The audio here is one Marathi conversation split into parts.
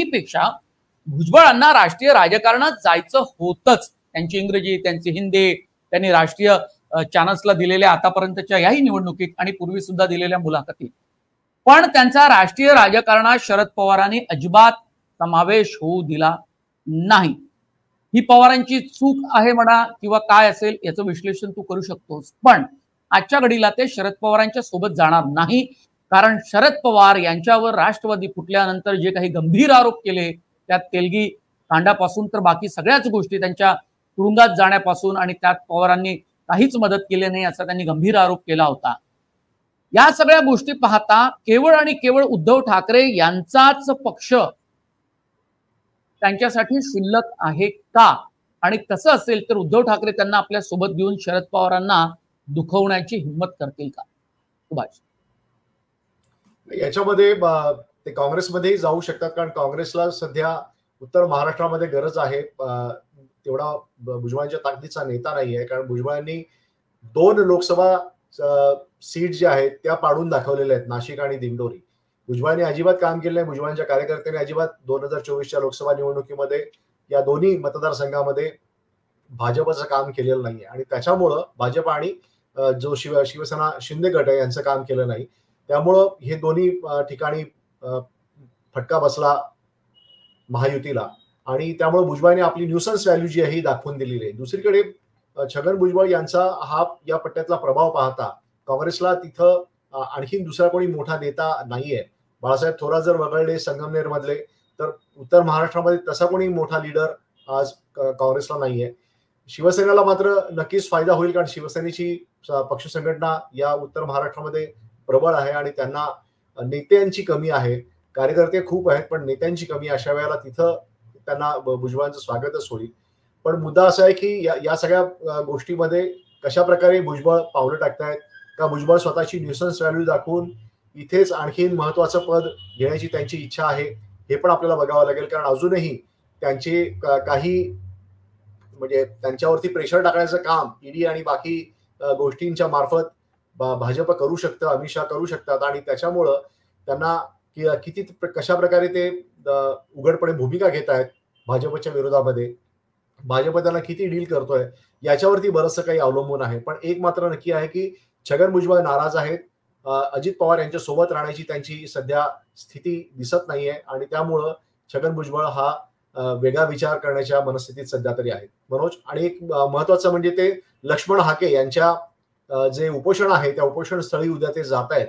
पेक्षा भुजबळांना राष्ट्रीय राजकारणात जायचं होतच. त्यांची इंग्रजी, त्यांची हिंदी, त्यांनी राष्ट्रीय चॅनल्सला दिलेल्या आतापर्यंतच्या याही निवडणुकीत आणि पूर्वी सुद्धा दिलेल्या मुलाखतीत, पण त्यांचा राष्ट्रीय राजकारणात शरद पवारांनी अजिबात समावेश होऊ दिला नाही. ही पवारांची चूक आहे म्हणा किंवा काय असेल याचं विश्लेषण तू करू शकतोस, पण आजच्या घडीला ते शरद पवारांच्या सोबत जाणार नाही. कारण शरद पवार यांच्यावर राष्ट्रवादी फुटल्यानंतर जे काही गंभीर आरोप केले, त्यात तेलगी कांडापासून तर बाकी सगळ्याच गोष्टी, त्यांच्या तुरुंगात जाण्यापासून, आणि त्यात पवारांनी काहीच मदत केली नाही असा त्यांनी गंभीर आरोप केला होता. या सगळ्या गोष्टी पाहता केवळ आणि केवळ उद्धव ठाकरे यांचाच पक्ष त्यांच्यासाठी शिल्लक आहे का? आणि तसं असेल तर उद्धव ठाकरे त्यांना आपल्या सोबत घेऊन शरद पवारांना दुखवण्याची हिंमत करतील का? सुभाष, याच्यामध्ये ते काँग्रेसमध्येही जाऊ शकतात, कारण काँग्रेसला सध्या उत्तर महाराष्ट्रामध्ये गरज आहे. तेवढा भुजबळांच्या ताकदीचा नेता नाहीये, कारण भुजबळांनी 2 लोकसभा सीट ज्या आहेत त्या पाडून दाखवलेल्या आहेत, नाशिक आणि दिंडोरी. भुजबळांनी अजिबात काम केलं नाही. भुजबळांच्या कार्यकर्त्यांनी अजिबात 2024च्या लोकसभा निवडणुकीमध्ये या दोन्ही मतदारसंघामध्ये भाजपचं काम केलेलं नाहीये, आणि त्याच्यामुळं भाजप आणि जो शिवसेना शिंदे गट आहे यांचं काम केलं नाही. त्यामुळं हे दोन्ही ठिकाणी फटका बसला महायुतीला, आणि त्यामुळे भुजबळांनी आपली न्यूसन्स व्हॅल्यू जी आहे ही दाखवून दिलेली आहे. दुसरीकडे छगन भुजबळ यांचा हा या पट्ट्यातला प्रभाव पाहता काँग्रेसला तिथं आणखी दुसरा कोणी मोठा नेता नाहीये. बाळासाहेब थोरात जर वगळले संगमनेर मधले, तर उत्तर महाराष्ट्रामध्ये तसा कोणी मोठा लीडर आज काँग्रेसला नाहीये. शिवसेनेला मात्र नक्कीच फायदा होईल, कारण शिवसेनेची पक्ष संघटना या उत्तर महाराष्ट्रामध्ये प्रबळ आहे आणि त्यांना नेत्यांची कमी आहे. कार्यकर्ते खूप आहेत पण नेत्यांची कमी. अशा वेळेला तिथं त्यांना भुजबळांचं स्वागतच होईल. पण मुद्दा असा आहे की या सगळ्या गोष्टीमध्ये कशा प्रकारे भुजबळ पावलं टाकतायत, का भुजबळ स्वतःची न्यूसन्स व्हॅल्यू दाखवून इथेच आणखीन महत्वाचं पद घेण्याची त्यांची इच्छा आहे, हे पण आपल्याला बघावं लागेल. कारण अजूनही त्यांचे काही म्हणजे त्यांच्यावरती प्रेशर टाकण्याचं काम ईडी आणि बाकी गोष्टींच्या मार्फत भाजप करू शकतं, अमित शहा करू शकतात, आणि त्याच्यामुळं त्यांना किती कशा प्रकारे ते उघडपणे भूमिका घेत आहेत भाजपच्या विरोधामध्ये, भाजप त्यांना किती डील करतोय याच्यावरती बरंचसं काही अवलंबून आहे. पण एक मात्र नक्की आहे की छगन भुजबळ नाराज आहेत. अजित पवार यांच्या सोबत राहण्याची त्यांची सध्या स्थिती दिसत नाहीये, आणि त्यामुळं छगन भुजबळ हा वेगळा विचार करण्याच्या मनस्थितीत सध्या तरी आहेत. मनोज, आणि एक महत्वाचं म्हणजे ते लक्ष्मण हाके यांच्या जे उपोषण आहे त्या उपोषण स्थळी उद्या ते जात आहेत.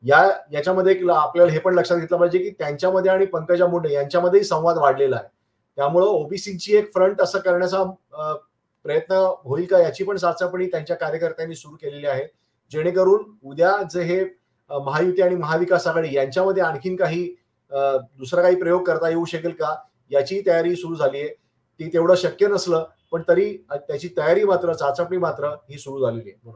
याच्यामध्ये आपल्याला हे पण लक्षात घेतलं पाहिजे की त्यांच्यामध्ये आणि पंकजा मुंडे यांच्यामध्येही संवाद वाढलेला आहे. त्यामुळं ओबीसीची एक फ्रंट असं करण्याचा प्रयत्न होईल का याची पण चाचपणी त्यांच्या कार्यकर्त्यांनी सुरू केलेली आहे, जेणेकरून उद्या जे हे महायुती आणि महाविकास आघाडी यांच्यामध्ये आणखीन काही दुसरा काही प्रयोग करता येऊ शकेल का याची तयारी सुरू झाली आहे. ती तेवढं शक्य नसलं पण तरी त्याची तयारी मात्र, चाचपणी मात्र ही सुरू झालेली आहे.